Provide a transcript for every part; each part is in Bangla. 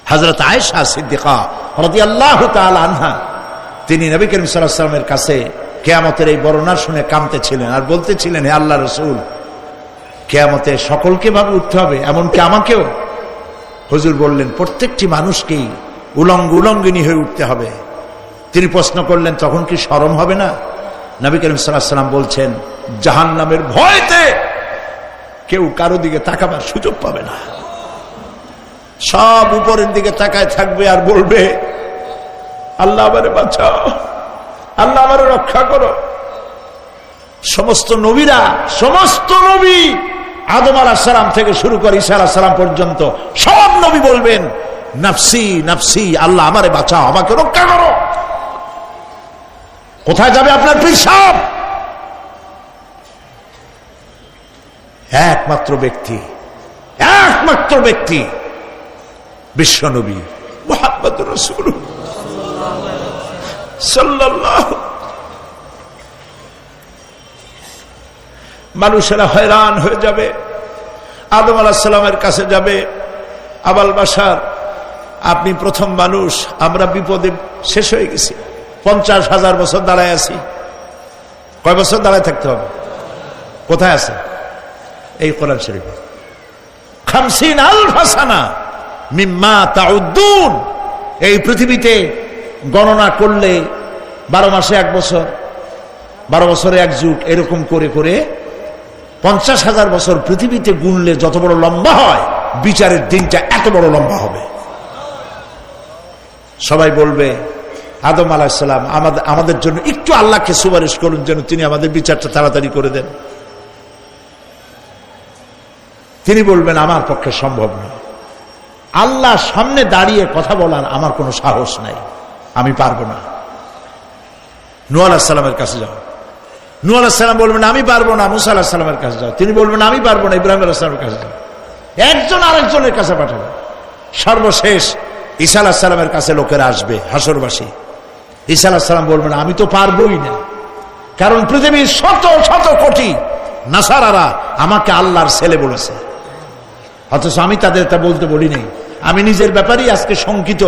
হযরত আয়েশা সিদ্দিকা রাদিয়াল্লাহু তাআলা আনহা তিনি নবী করিম সাল্লাল্লাহু আলাইহি ওয়াসাল্লামের কাছে কিয়ামতের এই বর্ণনা শুনে কাঁদতেছিলেন আর বলতেছিলেন, হে আল্লাহর রাসূল, কিয়ামতে সকলকে ভাবে উঠতে হবে, এমনকি আমাকেও? হুজুর বললেন, প্রত্যেকটি মানুষকেই উলঙ্গিনী হয়ে উঠতে হবে। তিনি প্রশ্ন করলেন, তখন কি শরম হবে না? নবী করিম সাল্লাল্লাহু আলাইহি ওয়াসাল্লাম বলছেন, জাহান্নামের ভয়তে কেউ কারো দিকে তাকাবার সুযোগ পাবে না। সব উপরের দিকে তাকায় থাকবে আর বলবে, আল্লাহ আমারে বাঁচাও, আল্লাহ আমারে রক্ষা করো। সমস্ত নবীরা, সমস্ত নবী আদম আলাইহিস সালাম থেকে শুরু করে ঈসা আলাইহিস সালাম পর্যন্ত সব নবী বলবেন, নাফসি নাফসি, আল্লাহ আমারে বাঁচাও, আমাকে রক্ষা করো। কোথায় যাবে আপনার পীর সাহেব? একমাত্র ব্যক্তি বিশ্বনবী মুহাম্মদুর রাসূলুল্লাহ সাল্লাল্লাহু। মানুষেরা হয়রান হয়ে যাবে, আদম আলাইহিস সালামের কাছে যাবে, আবাল বাশার, আপনি প্রথম মানুষ, আমরা বিপদে শেষ হয়ে গেছি, 50,000 বছর দাঁড়ায় আছি। কয় বছর দাঁড়ায় থাকতে হবে? কোথায় আছে? এই কোরআন শরীফে 50,000 সানা মিম্মা তাউদ্দুন। এই পৃথিবীতে গণনা করলে 12 মাসে 1 বছর, 12 বছরে 1 যুগ, এরকম করে করে 50,000 বছর পৃথিবীতে গুনলে যত বড় লম্বা হয়, বিচারের দিনটা এত বড় লম্বা হবে। সবাই বলবে, আদম আলাইহিস সালাম আমাদের জন্য একটু আল্লাহকে সুপারিশ করুন যেন তিনি আমাদের বিচারটা তাড়াতাড়ি করে দেন। তিনি বলবেন, আমার পক্ষে সম্ভব নয়, আল্লাহর সামনে দাঁড়িয়ে কথা বলার আমার কোনো সাহস নাই, আমি পারবো না। নূহ আলাইহিস সালামের কাছে যাও। নূহ আলাইহিস সালাম বলবেন, আমি পারবো না। মুসা আলাইহিস সালামের কাছে যাও। তিনি বলবেন, আমি পারবো না। ইব্রাহিম আলাইহিস সালামের কাছে যাও। একজন আরেকজনের কাছে পাঠাবে। সর্বশেষ ঈসা আলাইহিস সালামের কাছে লোকেরা আসবে, হাসরবাসী। ঈসা আলাইহিস সালাম বলবেন, আমি তো পারবোই না, কারণ পৃথিবীর শত শত কোটি নাসারারা আমাকে আল্লাহর ছেলে বলেছে, অথচ আমি তাদের তা বলতে বলি নাই। আমি নিজের ব্যাপারেই আজকে শঙ্কিত,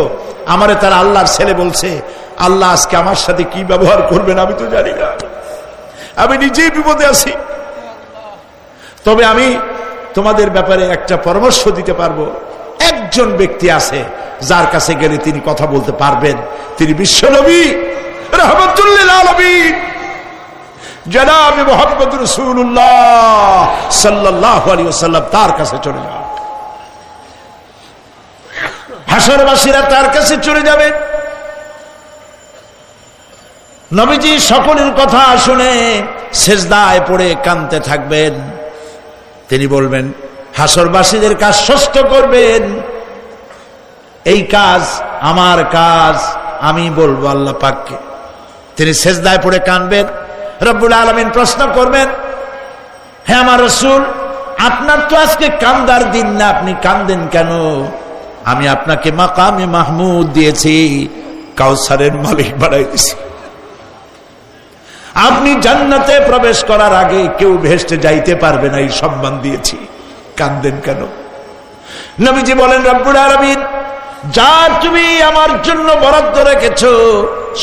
আমারে তারা আল্লাহর ছেলে বলছে। আল্লাহ আজকে আমার সাথে কি ব্যবহার করবেন আমি তো জানি না, আমি নিজেই বিপদে আছি। তবে আমি তোমাদের ব্যাপারে একটা পরামর্শ দিতে পারবো। একজন ব্যক্তি আছে যার কাছে গেলে তিনি কথা বলতে পারবেন, তিনি বিশ্বনবী রাহমাতুল লিল আলামিন জনাব মুহাম্মদ রাসূলুল্লাহ সাল্লাল্লাহু আলাইহি ওয়াসাল্লাম। তার কাছে চলে যাও, হাসরবাসীরা তার কাছে চলে যাবে। নবীজি সকলের কথা শুনে সেজদায় পড়ে কাঁদতে থাকবেন। তিনি বলবেন, হাসরবাসীদের কাজ সুস্থ করবেন, এই কাজ আমার কাজ, আমি বলবো আল্লাহ পাককে। তিনি সেজদায় পড়ে কাঁদবেন। রব্বুল আলামিন প্রশ্ন করবেন, হে আমার রাসূল, আপনার তো আজকে কান্দার দিন না, আপনি কাঁদেন কেন? আমি আপনাকে মাকামে মাহমুদ দিয়েছি, কাউসারের মালিক বানাই দিয়েছি। আপনি জান্নাতে প্রবেশ করার আগে কেউ ভেস্টে যাইতে পারবে না, এই সম্মান দিয়েছি, কাঁদেন কেন? নবীজি বলেন, রব্বুল আলামিন, যা তুমি আমার জন্য বরাদ্দ রেখেছো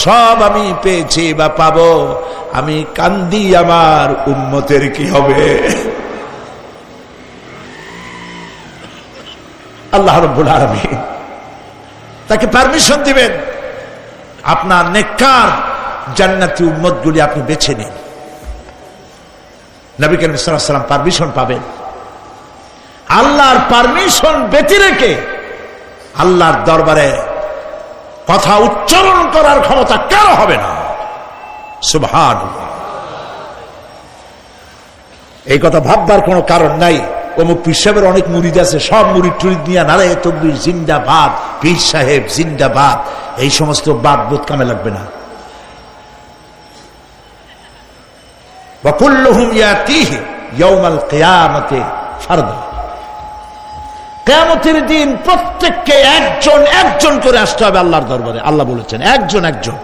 সব আমি পেয়েছি বা পাবো, আমি কান্দি, আমার উম্মতের কি হবে? আল্লাহ রাব্বুল আলামিন তাকে পারমিশন দিবেন, আপনার নেককার জান্নাতি উম্মতগুলি আপনি বেছে নিন। নবী করিম সাল্লাল্লাহু আলাইহি ওয়াসাল্লাম পারমিশন পাবেন। আল্লাহর পারমিশন ব্যতি রেখে আল্লাহর দরবারে কথা উচ্চারণ করার ক্ষমতা কারো হবে না। সুবহানাল্লাহ। এই কথা ভাববার কোনো কারণ নাই। অমুক পীর সাহেবের অনেক মুরিদ আছে, সব মুরিদ টুরিদ নিয়ে নারে তকবীর জিন্দাবাদ, পীর সাহেব জিন্দাবাদ, এই সমস্ত বাদ বোধ কামে লাগবে না। ওয়া কুল্লুহুম ইয়াতিহি ইয়াউমাল কিয়ামাতি ফারদা। কিয়ামতের দিন প্রত্যেককে একজন একজন করে আসতে হবে আল্লাহর দরবারে। আল্লাহ বলেছেন, একজন একজন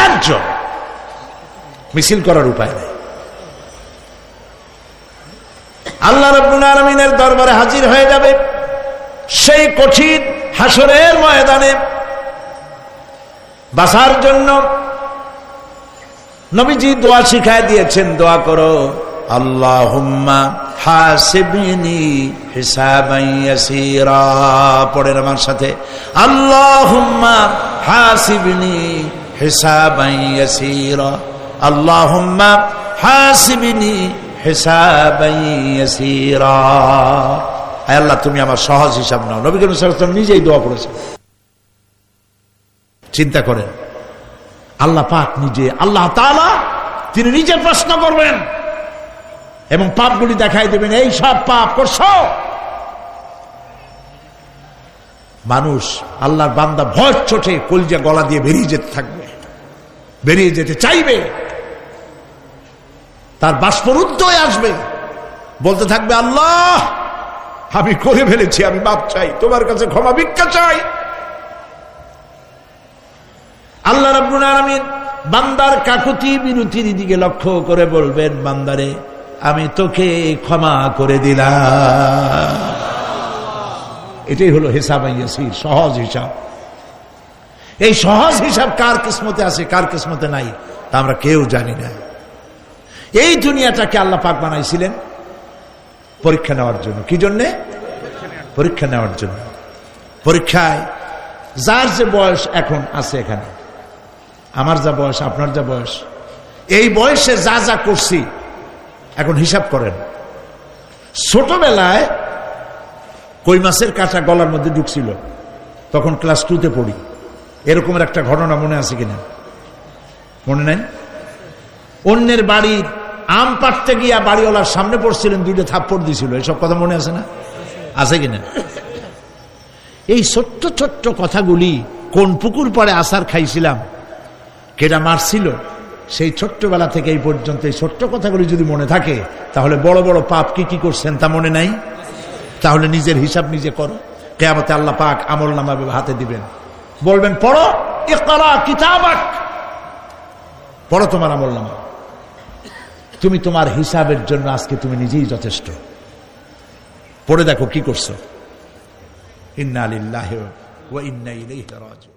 একজন, মিছিল করার উপায় নেই। আল্লাহ রাব্বুল আলামিনের দরবারে হাজির হয়ে যাবে সেই কঠিন হাসরের ময়দানে বাঁচার জন্য নবীজি দোয়া শিখায় দিয়েছেন, দোয়া করো, আল্লাহুম্মা হাসিবনি হিসাবান ইয়াসীরা। পড়েন আমার সাথে, আল্লাহুম্মা হাসিবনি হিসাবান ইয়াসীরা, আল্লাহুম্মা হাসিবনি হিসাবান ইয়াসীরা। আয় আল্লাহ, তুমি আমার সহজ হিসাব নাও। নবী করিম সাল্লাল্লাহু আলাইহি ওয়াসাল্লাম নিজেই দোয়া করেছেন। চিন্তা করেন, আল্লাহ পাক নিজে, আল্লাহ তাআলা তিনি নিজে প্রশ্ন করবেন এবং পাপগুলি দেখাই দেবেন, এই সব পাপ করছো। মানুষ, আল্লাহর বান্দা ভয় চোটে কলজা গলা দিয়ে বেরিয়ে যেতে থাকবে, বেরিয়ে যেতে চাইবে, তার বাষ্পরুদ্ধ হয়ে আসবে, বলতে থাকবে, আল্লাহ আমি করে ফেলেছি, আমি মাপ চাই, তোমার কাছে ক্ষমা ভিক্ষা চাই। আল্লাহ রাব্বুল আলামিন বান্দার কাকুতি বিরতির দিকে লক্ষ্য করে বলবেন, বান্দারে আমি তোকে ক্ষমা করে দিলাম। এটাই হলো হিসাব ইয়াসির, সহজ হিসাব। এই সহজ হিসাব কার কিসমতে আছে, কার কিসমতে নাই, তা আমরা কেউ জানি না। এই দুনিয়াটাকে আল্লাহ পাক বানাইছিলেন পরীক্ষা নেওয়ার জন্য। কি জন্যে? পরীক্ষা নেওয়ার জন্য। পরীক্ষায় যার যে বয়স এখন আছে, এখানে আমার যা বয়স, আপনার যা বয়স, এই বয়সে যা যা করছি এখন হিসাব করেন। ছোটবেলায় কই মাছের কাঁচা গলার মধ্যে ঢুকছিল, তখন ক্লাস 2তে পড়ি, এরকমের একটা ঘটনা মনে আছে কিনা? মনে নাই? অন্যের বাড়ির আম পাড়তে গিয়া বাড়িওয়ালার সামনে পড়ছিলেন, 2টা থাপ্পড় দিছিল, এসব কথা মনে আছে না? আছে কিনা? এই ছোট্ট ছোট্ট কথাগুলি, কোন পুকুর পাড়ে আসার খাইছিলাম, কেডা মারছিল, সেই ছোট্টবেলা থেকে এই পর্যন্ত এই ছোট্ট কথাগুলি যদি মনে থাকে, তাহলে বড় বড় পাপ কি কি করছেন তা মনে নাই? তাহলে নিজের হিসাব নিজে করো। কিয়ামতে আল্লাহ পাক আমলনামা হাতে দিবেন, বলবেন পড়ো, ইকরা কিতাবাক, পড়ো তোমার আমলনামা। তুমি তোমার হিসাবের জন্য আজকে তুমি নিজেই যথেষ্ট। পড়ে দেখো কি করছো। ইন্না লিল্লাহি ওয়া ইন্না ইলাইহি রাজিউন।